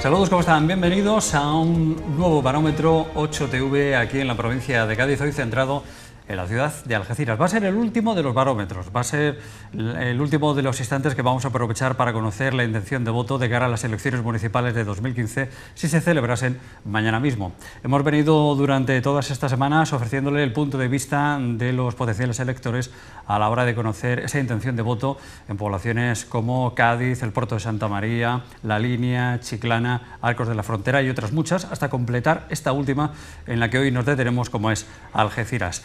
Saludos, ¿cómo están? Bienvenidos a un nuevo barómetro 8TV aquí en la provincia de Cádiz, hoy centrado en la ciudad de Algeciras. Va a ser el último de los barómetros, va a ser el último de los instantes que vamos a aprovechar para conocer la intención de voto de cara a las elecciones municipales de 2015, si se celebrasen mañana mismo. Hemos venido durante todas estas semanas ofreciéndole el punto de vista de los potenciales electores a la hora de conocer esa intención de voto en poblaciones como Cádiz, el Puerto de Santa María, La Línea, Chiclana, Arcos de la Frontera y otras muchas, hasta completar esta última en la que hoy nos detenemos, como es Algeciras.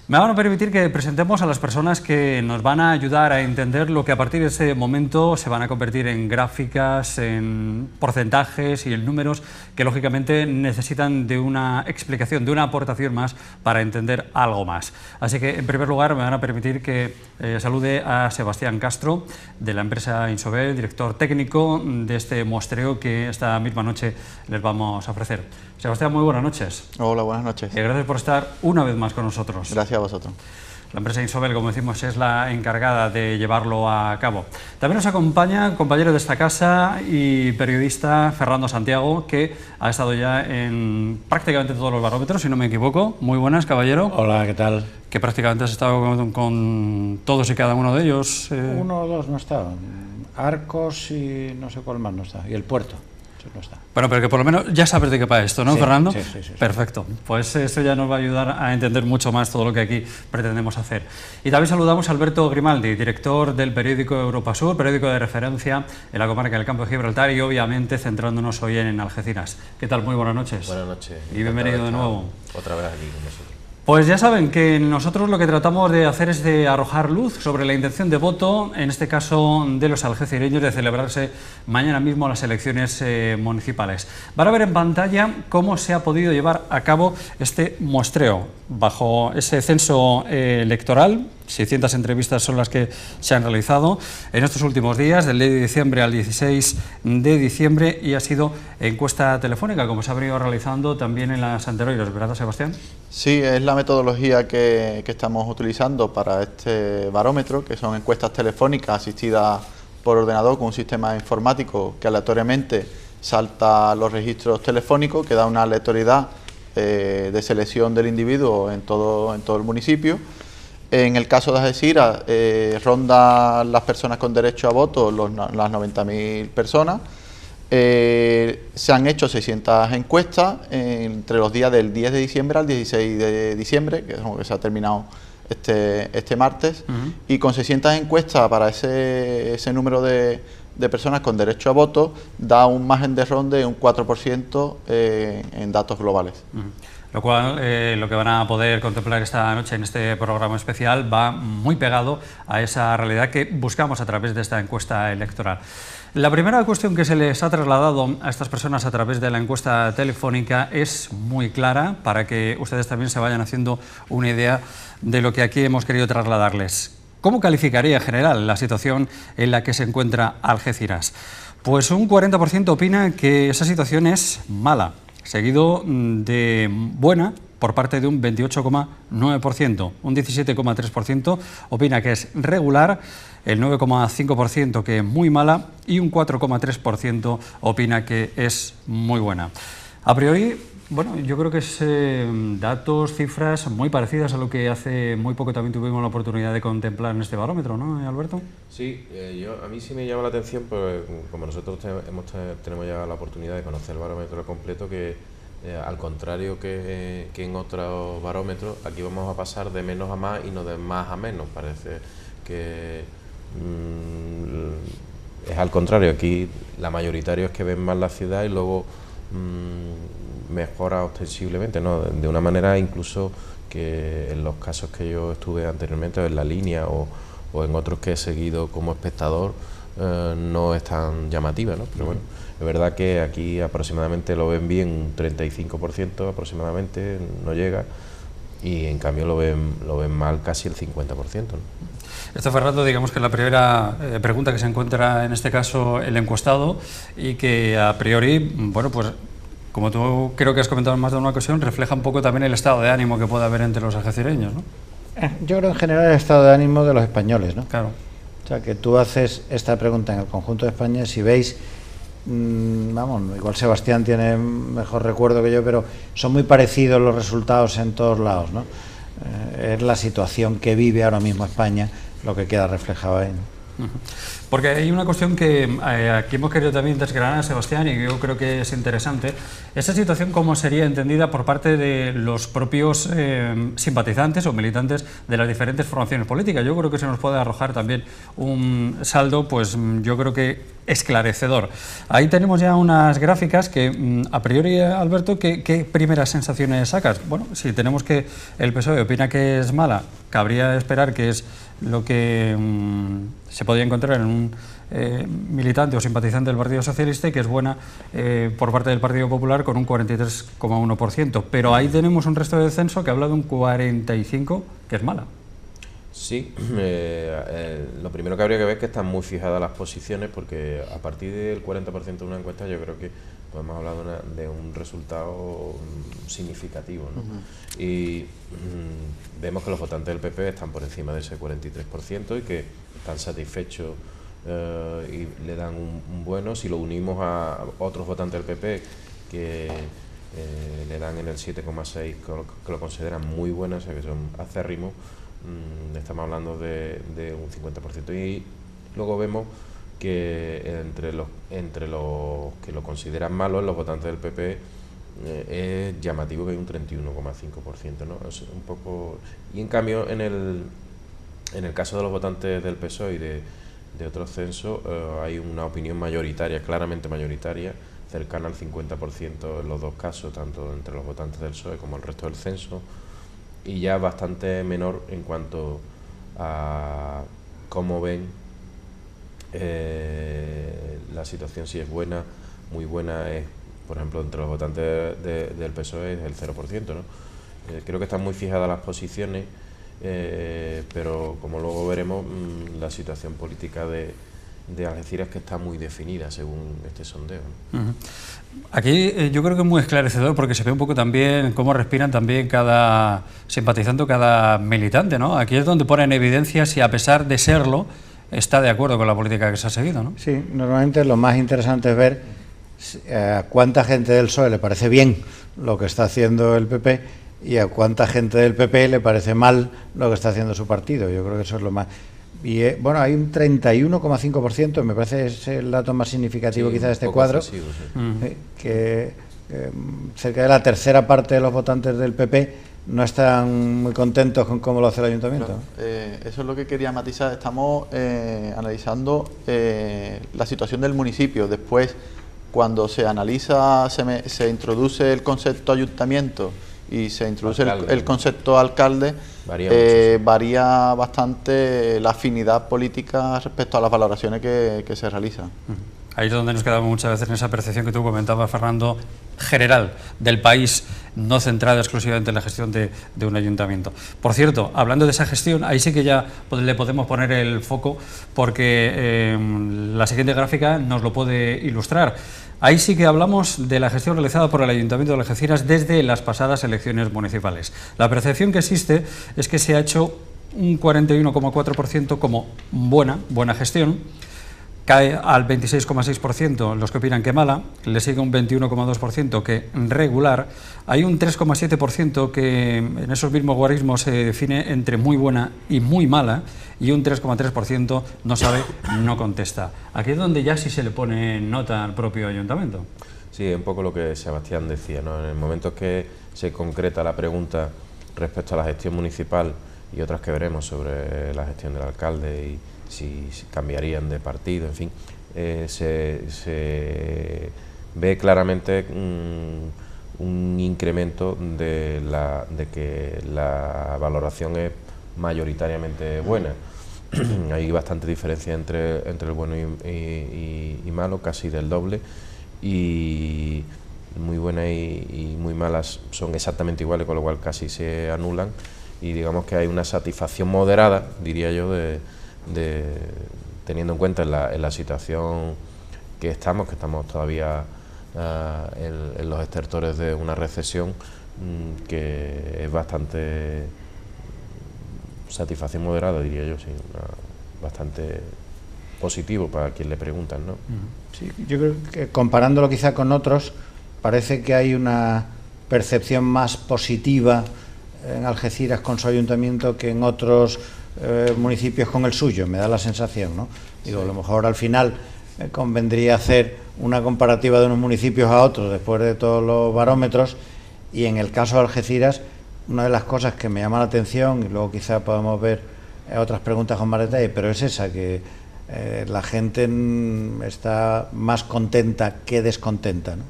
Me van a permitir que presentemos a las personas que nos van a ayudar a entender lo que a partir de ese momento se van a convertir en gráficas, en porcentajes y en números que lógicamente necesitan de una explicación, de una aportación más para entender algo más. Así que en primer lugar me van a permitir que salude a Sebastián Castro de la empresa Insobel, director técnico de este muestreo que esta misma noche les vamos a ofrecer. Sebastián, muy buenas noches. Hola, buenas noches. Gracias por estar una vez más con nosotros. Gracias a vosotros. La empresa Insobel, como decimos, es la encargada de llevarlo a cabo. También nos acompaña compañero de esta casa y periodista Fernando Santiago, que ha estado ya en prácticamente todos los barómetros, si no me equivoco. Muy buenas, caballero. Hola, ¿qué tal? Que prácticamente has estado con todos y cada uno de ellos. Uno o dos no está. Arcos y no sé cuál más no está. Y el Puerto. No está. Bueno, pero que por lo menos ya sabes de qué va esto, ¿no, sí, Fernando? Sí. Perfecto. Pues eso ya nos va a ayudar a entender mucho más todo lo que aquí pretendemos hacer. Y también saludamos a Alberto Grimaldi, director del periódico Europa Sur, periódico de referencia en la comarca del Campo de Gibraltar y obviamente centrándonos hoy en Algeciras. ¿Qué tal? Muy buenas noches. Buenas noches. Y bienvenido de nuevo. Otra vez aquí con nosotros. Pues ya saben que nosotros lo que tratamos de hacer es de arrojar luz sobre la intención de voto, en este caso de los algecireños, de celebrarse mañana mismo las elecciones municipales. Van a ver en pantalla cómo se ha podido llevar a cabo este muestreo bajo ese censo electoral. 600 entrevistas son las que se han realizado en estos últimos días, del 10 de diciembre al 16 de diciembre, y ha sido encuesta telefónica, como se ha venido realizando también en las anteriores, ¿verdad, Sebastián? Sí, es la metodología que estamos utilizando para este barómetro, que son encuestas telefónicas asistidas por ordenador con un sistema informático que aleatoriamente salta los registros telefónicos, que da una aleatoriedad de selección del individuo en todo el municipio. En el caso de Algeciras, ronda las personas con derecho a voto las 90.000 personas. Se han hecho 600 encuestas entre los días del 10 de diciembre al 16 de diciembre, que es como que se ha terminado este martes, y con 600 encuestas para ese número de personas con derecho a voto da un margen de error de un 4% en datos globales. Lo cual, lo que van a poder contemplar esta noche en este programa especial va muy pegado a esa realidad que buscamos a través de esta encuesta electoral. La primera cuestión que se les ha trasladado a estas personas a través de la encuesta telefónica es muy clara para que ustedes también se vayan haciendo una idea de lo que aquí hemos querido trasladarles. ¿Cómo calificaría en general la situación en la que se encuentra Algeciras? Pues un 40% opina que esa situación es mala, seguido de buena por parte de un 28,9%, un 17,3% opina que es regular, el 9,5% que es muy mala y un 4,3% opina que es muy buena. A priori, bueno, yo creo que es datos, cifras muy parecidas a lo que hace muy poco también tuvimos la oportunidad de contemplar en este barómetro, ¿no, Alberto? Sí, a mí sí me llama la atención, pues como nosotros tenemos ya la oportunidad de conocer el barómetro completo, que al contrario que en otros barómetros, aquí vamos a pasar de menos a más y no de más a menos. Parece que es al contrario, aquí la mayoritaria es que ven más la ciudad y luego mejora ostensiblemente, ¿no? De una manera incluso que en los casos que yo estuve anteriormente en La Línea o en otros que he seguido como espectador no es tan llamativa, ¿no? Pero bueno, es verdad que aquí aproximadamente lo ven bien, un 35% aproximadamente, no llega, y en cambio lo ven mal casi el 50%, ¿no? Esto, Fernando, digamos que es la primera pregunta que se encuentra en este caso el encuestado y que a priori, bueno, pues como tú creo que has comentado en más de una ocasión, refleja un poco también el estado de ánimo que puede haber entre los algecireños, ¿no? Yo creo en general el estado de ánimo de los españoles, ¿no? Claro. O sea, que tú haces esta pregunta en el conjunto de España, si veis Vamos, igual Sebastián tiene mejor recuerdo que yo, pero son muy parecidos los resultados en todos lados, ¿no? Es la situación que vive ahora mismo España lo que queda reflejado ahí, ¿no? Porque hay una cuestión que aquí hemos querido también desgranar, Sebastián, y yo creo que es interesante. Esa situación, ¿cómo sería entendida por parte de los propios simpatizantes o militantes de las diferentes formaciones políticas? Yo creo que se nos puede arrojar también un saldo, pues yo creo que esclarecedor. Ahí tenemos ya unas gráficas que, a priori, Alberto, ¿qué primeras sensaciones sacas? Bueno, si tenemos que el PSOE opina que es mala, cabría esperar que es lo que se podría encontrar en un militante o simpatizante del Partido Socialista, y que es buena por parte del Partido Popular con un 43,1%. Pero ahí tenemos un resto del censo que habla de un 45% que es mala. Sí, lo primero que habría que ver es que están muy fijadas las posiciones, porque a partir del 40% de una encuesta yo creo que podemos hablar de un resultado significativo, ¿no? Y vemos que los votantes del PP están por encima de ese 43% y que están satisfechos y le dan un bueno. Si lo unimos a otros votantes del PP que le dan en el 7,6%, que lo consideran muy bueno, o sea que son acérrimos, estamos hablando de un 50%. Y luego vemos que entre los que lo consideran malo, los votantes del PP, es llamativo que hay un 31,5%, ¿no? Es un poco. Y en cambio, en el caso de los votantes del PSOE y de otros censos, hay una opinión mayoritaria, claramente mayoritaria, cercana al 50% en los dos casos, tanto entre los votantes del PSOE como el resto del censo, y ya bastante menor en cuanto a cómo ven la situación, si es buena, muy buena. Es, por ejemplo, entre los votantes del PSOE es el 0%, ¿no? Creo que están muy fijadas las posiciones, pero como luego veremos, la situación política de Algeciras que está muy definida según este sondeo, ¿no? Aquí yo creo que es muy esclarecedor, porque se ve un poco también cómo respiran también cada simpatizante o cada militante, ¿no? Aquí es donde pone en evidencia si, a pesar de serlo, está de acuerdo con la política que se ha seguido, ¿no? Sí, normalmente lo más interesante es ver a cuánta gente del PSOE le parece bien lo que está haciendo el PP y a cuánta gente del PP le parece mal lo que está haciendo su partido. Yo creo que eso es lo más. Y bueno, hay un 31,5%, me parece es el dato más significativo, sí, quizá de este cuadro, excesivo, sí. Que cerca de la tercera parte de los votantes del PP no están muy contentos con cómo lo hace el ayuntamiento. Claro, eso es lo que quería matizar. Estamos analizando la situación del municipio. Después, cuando se analiza, se introduce el concepto ayuntamiento y se introduce el concepto alcalde, varía bastante la afinidad política respecto a las valoraciones que se realizan. Ahí es donde nos quedamos muchas veces, en esa percepción que tú comentabas, Fernando, general del país, no centrada exclusivamente en la gestión de un ayuntamiento. Por cierto, hablando de esa gestión, ahí sí que ya le podemos poner el foco, porque la siguiente gráfica nos lo puede ilustrar. Ahí sí que hablamos de la gestión realizada por el Ayuntamiento de Algeciras desde las pasadas elecciones municipales. La percepción que existe es que se ha hecho un 41,4% como buena gestión. Cae al 26,6% los que opinan que mala, le sigue un 21,2% que regular, hay un 3,7% que en esos mismos guarismos se define entre muy buena y muy mala, y un 3,3% no sabe, no contesta. Aquí es donde ya sí se le pone nota al propio ayuntamiento. Sí, un poco lo que Sebastián decía, ¿no? En el momento que se concreta la pregunta respecto a la gestión municipal y otras que veremos sobre la gestión del alcalde y si cambiarían de partido, en fin, se ve claramente un incremento de que la valoración es mayoritariamente buena. Hay bastante diferencia entre el bueno y malo, casi del doble, y muy buenas y muy malas son exactamente iguales, con lo cual casi se anulan, y digamos que hay una satisfacción moderada, diría yo, teniendo en cuenta en la situación que estamos todavía en los estertores de una recesión, que es bastante satisfacción moderada, diría yo, sí, bastante positivo para quien le preguntan, ¿no? Sí, yo creo que comparándolo quizá con otros, parece que hay una percepción más positiva en Algeciras con su ayuntamiento que en otros municipios con el suyo, me da la sensación, ¿no? Digo, a lo mejor al final convendría hacer una comparativa de unos municipios a otros después de todos los barómetros, y en el caso de Algeciras, una de las cosas que me llama la atención, y luego quizá podemos ver otras preguntas con más detalle, pero es esa, que la gente está más contenta que descontenta, ¿no?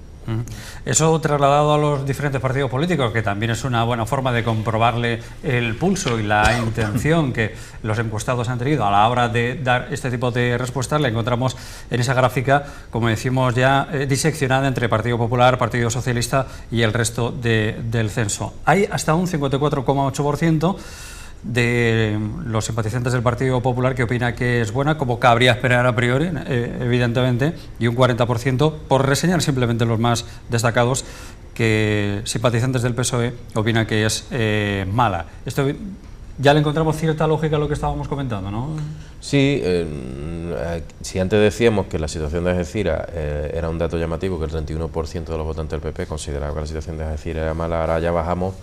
Eso trasladado a los diferentes partidos políticos, que también es una buena forma de comprobarle el pulso y la intención que los encuestados han tenido a la hora de dar este tipo de respuestas, la encontramos en esa gráfica, como decimos ya, diseccionada entre Partido Popular, Partido Socialista y el resto del censo. Hay hasta un 54,8% de los simpatizantes del Partido Popular que opina que es buena, como cabría esperar a priori, evidentemente, y un 40%, por reseñar simplemente los más destacados, que simpatizantes del PSOE opinan que es mala. Esto ya le encontramos cierta lógica a lo que estábamos comentando, ¿no? Sí, si antes decíamos que la situación de Algeciras era un dato llamativo, que el 31% de los votantes del PP consideraba que la situación de Algeciras era mala, ahora ya bajamos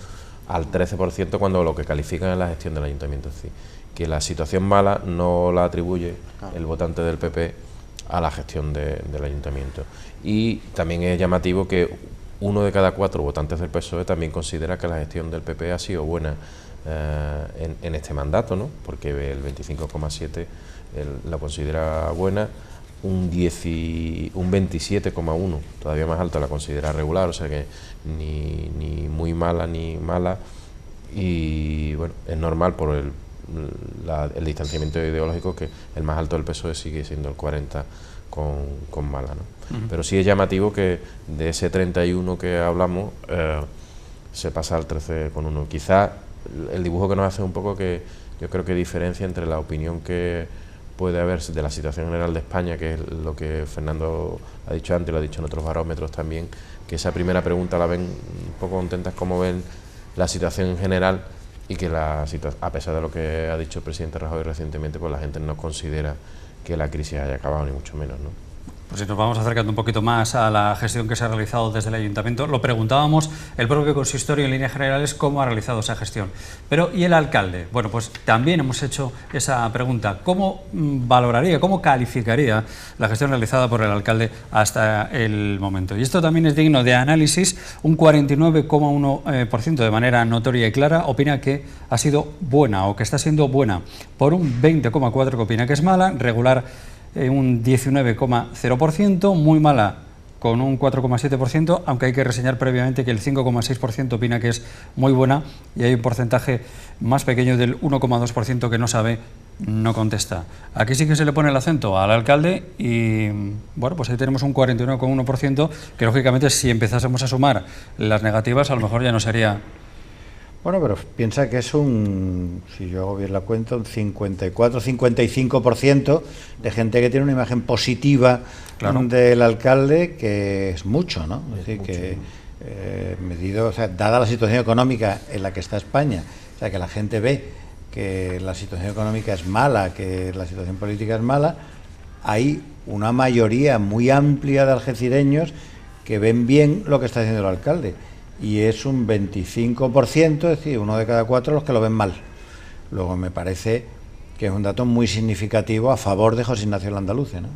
al 13% cuando lo que califican es la gestión del ayuntamiento. Es decir, que la situación mala no la atribuye el votante del PP a la gestión del ayuntamiento. Y también es llamativo que 1 de cada 4 votantes del PSOE también considera que la gestión del PP ha sido buena en este mandato, ¿no? Porque el 25,7% la considera buena, un 27,1%, todavía más alta, la considera regular, o sea que ni muy mala ni mala, y bueno, es normal por el distanciamiento ideológico que el más alto del PSOE sigue siendo el 40% con mala, ¿no? Pero sí es llamativo que de ese 31 que hablamos se pasa al 13,1. Quizás el dibujo que nos hace un poco, que yo creo que diferencia entre la opinión que puede haber de la situación general de España, que es lo que Fernando ha dicho antes, lo ha dicho en otros barómetros también, que esa primera pregunta la ven un poco contentas como ven la situación en general, y que a pesar de lo que ha dicho el presidente Rajoy recientemente, pues la gente no considera que la crisis haya acabado, ni mucho menos, ¿no? Pues si nos vamos acercando un poquito más a la gestión que se ha realizado desde el Ayuntamiento, lo preguntábamos, el propio consistorio en líneas generales cómo ha realizado esa gestión. Pero ¿y el alcalde? Bueno, pues también hemos hecho esa pregunta. ¿Cómo valoraría, cómo calificaría la gestión realizada por el alcalde hasta el momento? Y esto también es digno de análisis. Un 49,1% de manera notoria y clara opina que ha sido buena o que está siendo buena, por un 20,4% que opina que es mala, regular un 19,0%, muy mala con un 4,7%, aunque hay que reseñar previamente que el 5,6% opina que es muy buena, y hay un porcentaje más pequeño del 1,2% que no sabe, no contesta. Aquí sí que se le pone el acento al alcalde y bueno, pues ahí tenemos un 49,1%, que lógicamente si empezásemos a sumar las negativas a lo mejor ya no sería... Bueno, pero piensa que es si yo hago bien la cuenta, un 54-55% de gente que tiene una imagen positiva, claro, del alcalde, que es mucho, ¿no? Es decir, que medido, o sea, dada la situación económica en la que está España, o sea, que la gente ve que la situación económica es mala, que la situación política es mala, hay una mayoría muy amplia de algecireños que ven bien lo que está haciendo el alcalde. Y es un 25%, es decir, 1 de cada 4 los que lo ven mal. Luego me parece que es un dato muy significativo a favor de José Ignacio Landaluce, ¿no?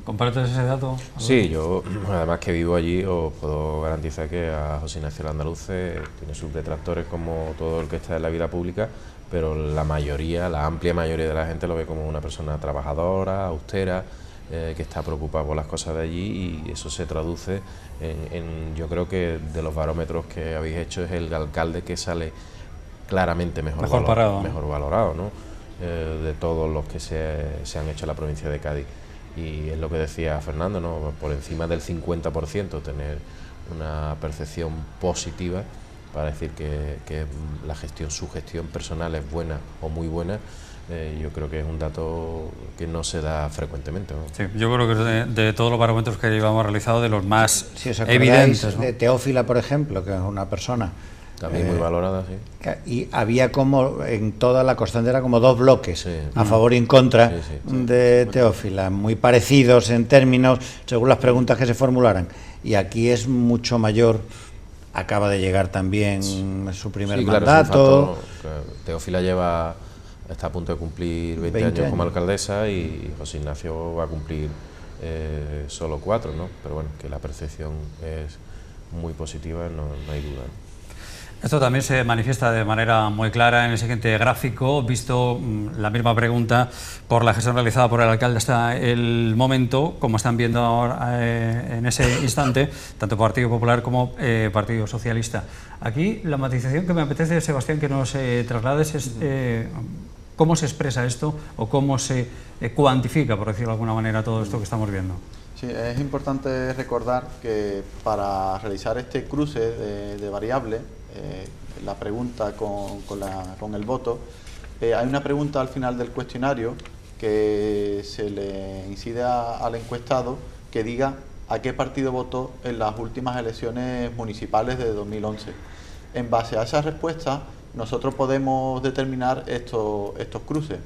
¿Compartes ese dato? Sí, yo además que vivo allí os puedo garantizar que a José Ignacio Landaluce tiene sus detractores como todo el que está en la vida pública, pero la amplia mayoría de la gente lo ve como una persona trabajadora, austera, que está preocupado por las cosas de allí, y eso se traduce yo creo que de los barómetros que habéis hecho es el alcalde que sale claramente mejor valorado, ¿no? De todos los que se han hecho en la provincia de Cádiz. Y es lo que decía Fernando, ¿no? Por encima del 50% tener una percepción positiva para decir que su gestión personal es buena o muy buena. Yo creo que es un dato que no se da frecuentemente, ¿no? Sí, yo creo que de todos los barómetros que llevamos realizado, de los más si os evidentes, ¿no? De Teófila, por ejemplo, que es una persona También muy valorada, sí. Y había como, en toda la constante era como dos bloques, Sí. a favor y en contra Sí. de Teófila, muy parecidos en términos, según las preguntas que se formularan. Y aquí es mucho mayor, acaba de llegar también su primer Sí, claro, mandato. Teófila está a punto de cumplir 20 años como alcaldesa y José Ignacio va a cumplir solo 4, ¿no? Pero bueno, que la percepción es muy positiva, no hay duda, ¿no? Esto también se manifiesta de manera muy clara en el siguiente gráfico, visto la misma pregunta por la gestión realizada por el alcalde hasta el momento, como están viendo ahora en ese instante, tanto Partido Popular como Partido Socialista. Aquí la matización que me apetece, Sebastián, que nos traslades es cómo se expresa esto o cómo se cuantifica, por decirlo de alguna manera, todo esto que estamos viendo. Sí, es importante recordar que para realizar este cruce de variables, la pregunta con el voto, hay una pregunta al final del cuestionario que se le incide al encuestado que diga a qué partido votó en las últimas elecciones municipales de 2011. En base a esa respuesta, nosotros podemos determinar estos cruces.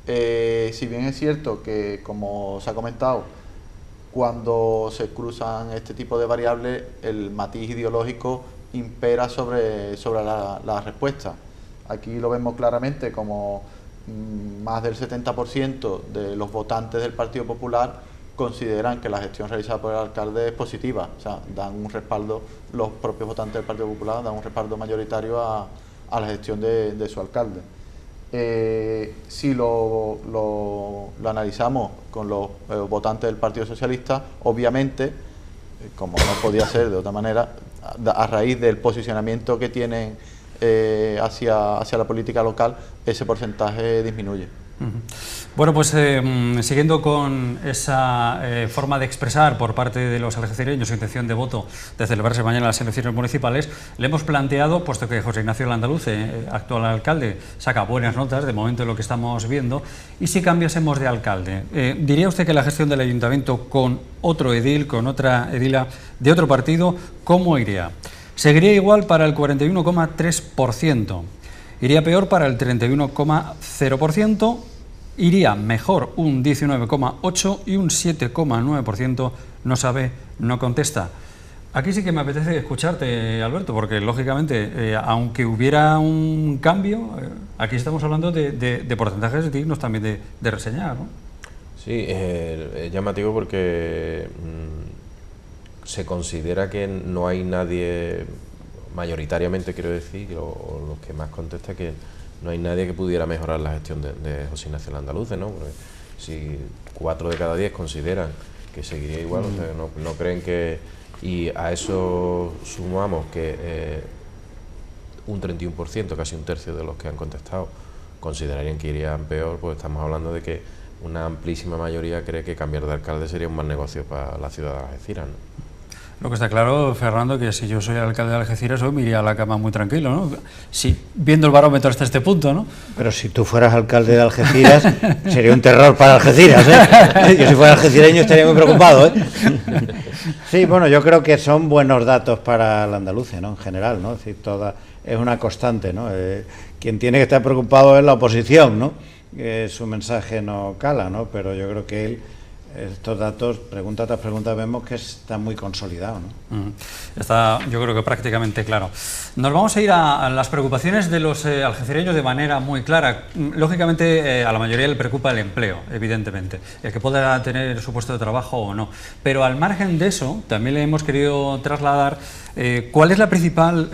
Si bien es cierto que, como se ha comentado, cuando se cruzan este tipo de variables, el matiz ideológico impera sobre la respuesta. Aquí lo vemos claramente como más del 70% de los votantes del Partido Popular consideran que la gestión realizada por el alcalde es positiva, o sea, dan un respaldo, los propios votantes del Partido Popular dan un respaldo mayoritario a la gestión de su alcalde. Si lo analizamos con los votantes del Partido Socialista, obviamente, como no podía ser de otra manera, a raíz del posicionamiento que tienen hacia la política local, ese porcentaje disminuye. Bueno, pues siguiendo con esa forma de expresar por parte de los algecireños su intención de voto de celebrarse mañana las elecciones municipales, le hemos planteado, puesto que José Ignacio Landaluce, actual alcalde, saca buenas notas de momento de lo que estamos viendo, y si cambiásemos de alcalde, ¿diría usted que la gestión del ayuntamiento con otro edil, con otra edila de otro partido, cómo iría? Seguiría igual para el 41,3%, iría peor para el 31,0%, iría mejor un 19,8% y un 7,9% no sabe, no contesta. Aquí sí que me apetece escucharte, Alberto, porque lógicamente, aunque hubiera un cambio, aquí estamos hablando de porcentajes dignos también de reseñar, ¿no? Sí, es llamativo porque se considera que no hay nadie, mayoritariamente quiero decir, o los que más contesta, que no hay nadie que pudiera mejorar la gestión de José Ignacio Landaluce, ¿no? Porque si 4 de cada 10 consideran que seguiría igual, o sea, no creen que... Y a eso sumamos que un 31%, casi un tercio de los que han contestado, considerarían que irían peor, pues estamos hablando de que una amplísima mayoría cree que cambiar de alcalde sería un mal negocio para la ciudad de Algeciras, ¿no? Lo que está claro, Fernando, que si yo soy alcalde de Algeciras, hoy me iría a la cama muy tranquilo, ¿no? Sí, viendo el barómetro hasta este punto, ¿no? Pero si tú fueras alcalde de Algeciras, sería un terror para Algeciras, ¿eh? Yo si fuera algecireño estaría muy preocupado, ¿eh? Sí, bueno, yo creo que son buenos datos para el andaluce, ¿no? En general, ¿no? Es decir, es una constante, ¿no? Quien tiene que estar preocupado es la oposición, ¿no? Su mensaje no cala, ¿no? Pero yo creo que él... Estos datos, pregunta tras pregunta, vemos que está muy consolidado, ¿no? Está, yo creo que prácticamente claro. Nos vamos a ir a las preocupaciones de los algecireños de manera muy clara. Lógicamente, a la mayoría le preocupa el empleo, evidentemente, el que pueda tener su puesto de trabajo o no. Pero al margen de eso, también le hemos querido trasladar cuál es la principal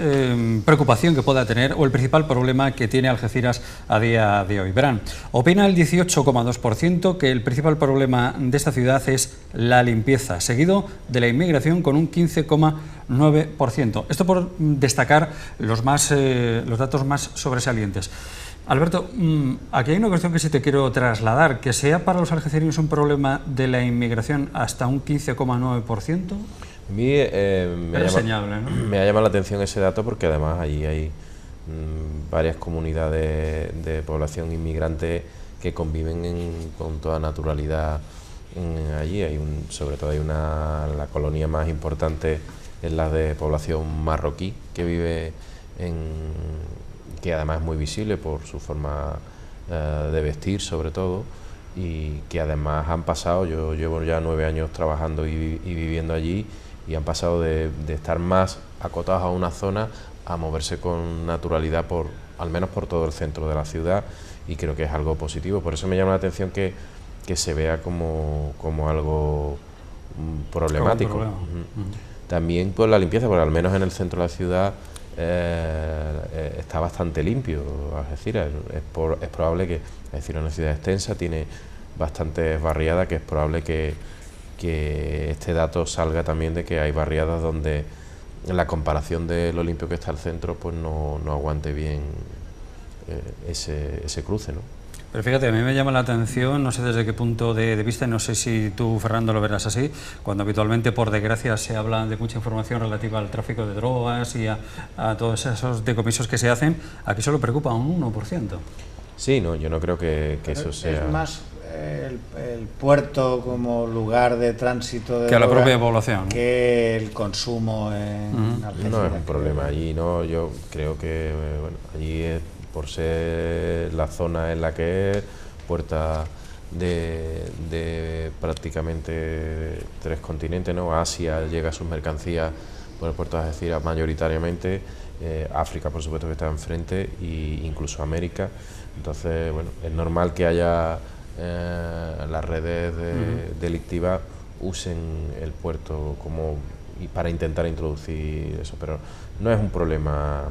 preocupación que pueda tener o el principal problema que tiene Algeciras a día de hoy. Verán, opina el 18,2% que el principal problema de esta ciudad es la limpieza, seguido de la inmigración con un 15,9%. Esto por destacar los datos más sobresalientes. Alberto, aquí hay una cuestión que sí te quiero trasladar, que sea para los algecireños un problema de la inmigración hasta un 15,9%. A mí me ha llamado la atención ese dato porque además allí hay varias comunidades de población inmigrante que conviven con toda naturalidad allí. Sobre todo la colonia más importante es la de población marroquí que vive que además es muy visible por su forma de vestir sobre todo, y que además han pasado, yo llevo ya 9 años trabajando y viviendo allí, y han pasado de estar más acotados a una zona a moverse con naturalidad al menos por todo el centro de la ciudad, y creo que es algo positivo. Por eso me llama la atención que se vea como algo problemático. Como También por la limpieza, porque al menos en el centro de la ciudad está bastante limpio. Algeciras es probable que, es decir, una ciudad extensa, tiene bastantes barriadas, que es probable que este dato salga también de que hay barriadas donde en la comparación de lo limpio que está el centro, pues no aguante bien ese cruce, ¿no? Pero fíjate, a mí me llama la atención, no sé desde qué punto de vista, no sé si tú, Fernando, lo verás así, cuando habitualmente, por desgracia, se habla de mucha información relativa al tráfico de drogas y a todos esos decomisos que se hacen, aquí solo preocupa un 1%. Sí, no, yo no creo que eso sea... Es más el puerto como lugar de tránsito de que a la propia población, que el consumo en Algeciras. No es un problema allí, no, yo creo que bueno, allí por ser la zona en la que es puerta de prácticamente 3 continentes, ¿no? Asia llega sus mercancías por el puerto de Algeciras mayoritariamente, África por supuesto que está enfrente, e incluso América. Entonces, bueno, es normal que haya las redes delictivas usen el puerto y para intentar introducir eso, pero no es un problema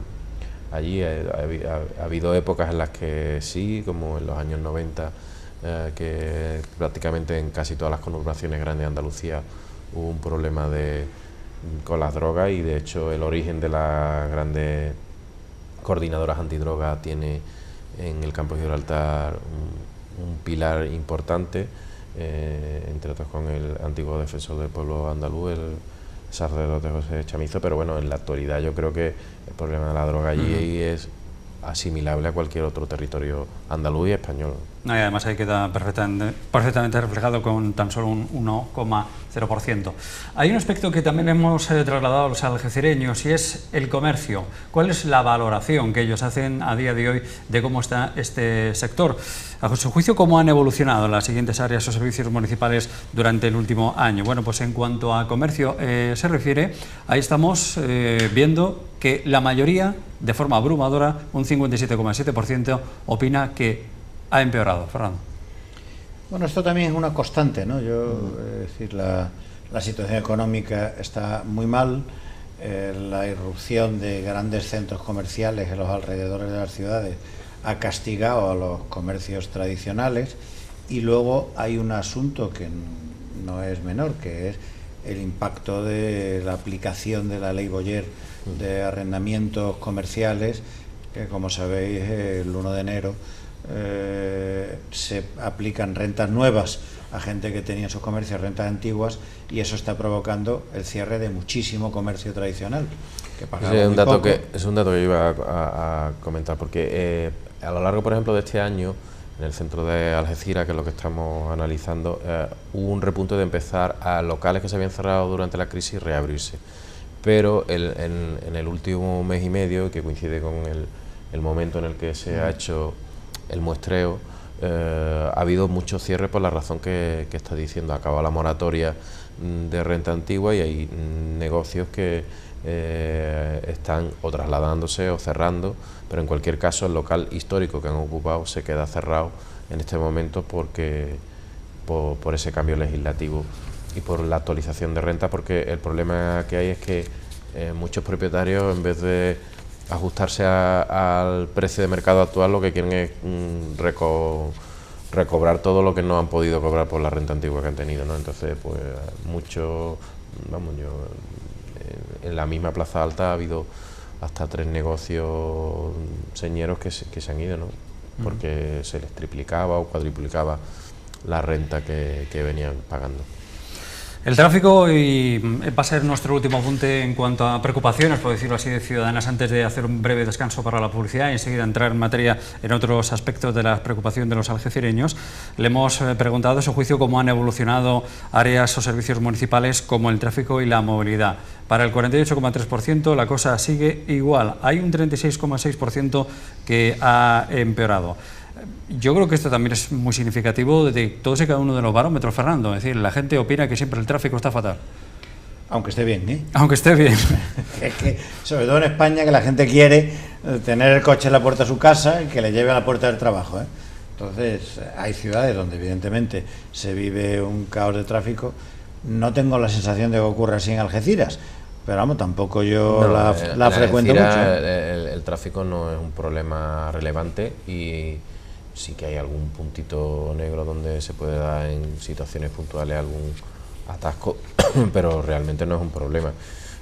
allí. Ha habido épocas en las que sí, como en los años 90, que prácticamente en casi todas las conurbaciones grandes de Andalucía hubo un problema con las drogas, y de hecho el origen de las grandes coordinadoras antidrogas tiene en el campo de Gibraltar un pilar importante, entre otros con el antiguo defensor del pueblo andaluz, el sacerdote José Chamizo. Pero bueno, en la actualidad yo creo que el problema de la droga allí es asimilable a cualquier otro territorio andaluz y español. No, y además ahí queda perfectamente reflejado con tan solo un 1,0%. Hay un aspecto que también hemos trasladado a los algecireños, y es el comercio. ¿Cuál es la valoración que ellos hacen a día de hoy de cómo está este sector? A su juicio, ¿cómo han evolucionado las siguientes áreas o servicios municipales durante el último año? Bueno, pues en cuanto a comercio se refiere, ahí estamos viendo que la mayoría, de forma abrumadora, un 57,7%, opina que ha empeorado. Fernando. Bueno, esto también es una constante, ¿no? Es decir, la situación económica está muy mal, la irrupción de grandes centros comerciales en los alrededores de las ciudades ha castigado a los comercios tradicionales, y luego hay un asunto que no es menor, que es el impacto de la aplicación de la ley Boyer de arrendamientos comerciales, que como sabéis el 1 de enero se aplican rentas nuevas a gente que tenía en sus comercios rentas antiguas, y eso está provocando el cierre de muchísimo comercio tradicional. Es un dato que yo iba a comentar, porque a lo largo, por ejemplo, de este año, en el centro de Algeciras, que es lo que estamos analizando, hubo un repunte de empezar a locales que se habían cerrado durante la crisis reabrirse. Pero en el último mes y medio, que coincide con el momento en el que se ha hecho el muestreo, ha habido muchos cierres por la razón que está diciendo. Ha acabado la moratoria de renta antigua y hay negocios que están o trasladándose o cerrando, pero en cualquier caso el local histórico que han ocupado se queda cerrado en este momento por ese cambio legislativo y por la actualización de renta, porque el problema que hay es que muchos propietarios, en vez de ajustarse al precio de mercado actual, lo que quieren es recobrar todo lo que no han podido cobrar por la renta antigua que han tenido, ¿no? Entonces, pues en la misma Plaza Alta ha habido hasta 3 negocios señeros que se han ido, ¿no? Porque se les triplicaba o cuadriplicaba la renta que venían pagando. El tráfico y va a ser nuestro último apunte en cuanto a preocupaciones, por decirlo así, de ciudadanas, antes de hacer un breve descanso para la publicidad y enseguida entrar en materia en otros aspectos de la preocupación de los algecireños. Le hemos preguntado a su juicio cómo han evolucionado áreas o servicios municipales como el tráfico y la movilidad. Para el 48,3% la cosa sigue igual, hay un 36,6% que ha empeorado. Yo creo que esto también es muy significativo de todos y cada uno de los barómetros, Fernando. Es decir, la gente opina que siempre el tráfico está fatal. Aunque esté bien, ¿eh? Aunque esté bien. Es que, sobre todo en España, que la gente quiere tener el coche en la puerta de su casa y que le lleve a la puerta del trabajo, ¿eh? Entonces, hay ciudades donde evidentemente se vive un caos de tráfico. No tengo la sensación de que ocurra así en Algeciras, pero vamos, tampoco yo No, la frecuento mucho. El tráfico no es un problema relevante y sí que hay algún puntito negro donde se puede dar en situaciones puntuales algún atasco, pero realmente no es un problema.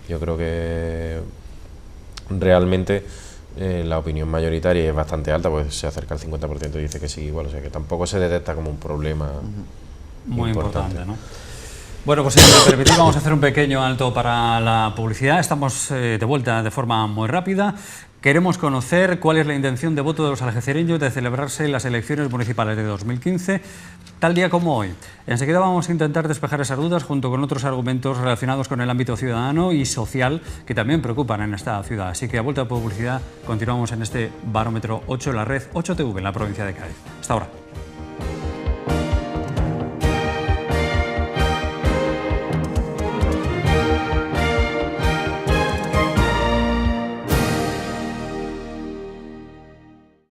Yo creo que realmente la opinión mayoritaria es bastante alta, pues se acerca al 50% y dice que sí igual, o sea que tampoco se detecta como un problema muy importante, ¿no? Bueno, pues si me permitís vamos a hacer un pequeño alto para la publicidad. Estamos de vuelta de forma muy rápida. Queremos conocer cuál es la intención de voto de los algecireños de celebrarse las elecciones municipales de 2015, tal día como hoy. Enseguida vamos a intentar despejar esas dudas junto con otros argumentos relacionados con el ámbito ciudadano y social que también preocupan en esta ciudad. Así que a vuelta de publicidad continuamos en este barómetro 8 en la red 8TV en la provincia de Cádiz. Hasta ahora.